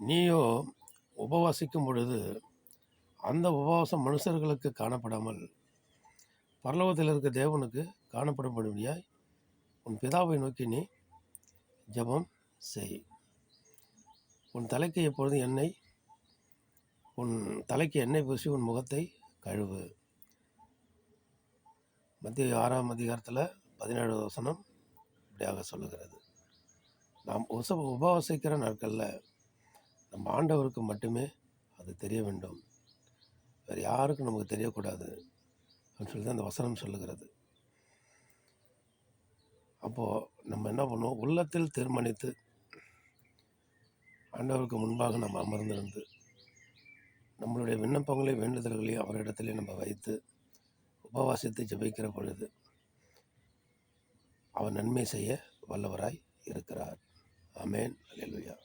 நீயோ உபவாசிக்கும் பொழுது அந்த உபவாசம் மனுஷர்களுக்கு காணப்படாமல் பரலோகத்தில் இருக்க தேவனுக்கு காணப்படும்படியாய் உன் பிதாவை நோக்கி நீ ஜெபம் செய். உன் தலைக்கு எப்பொழுதும் எண்ணெய் பூசி உன் முகத்தை கழுவு. மத்திய 6ஆம் அதிகாரத்தில் 17வது வசனம் இப்படியாக சொல்லுகிறது. நாம் உபவாசிக்கிற நாட்களில் நம்ம ஆண்டவருக்கு மட்டுமே அது தெரிய வேண்டும், வேறு யாருக்கும் நமக்கு தெரியக்கூடாது அப்படின்னு சொல்லி தான் அந்த வசனம் சொல்லுகிறது. அப்போது நம்ம என்ன பண்ணுவோம், உள்ளத்தில் தீர்மானித்து ஆண்டவருக்கு முன்பாக நம்ம அமர்ந்திருந்து நம்மளுடைய விண்ணப்பங்களையும் வேண்டுதல்களையும் அவரிடத்திலே நம்ம வைத்து உபவாசித்து ஜெபிக்கிற பொழுது அவர் நன்மை செய்ய வல்லவராய் இருக்கிறார். ஆமென். அல்லேலூயா.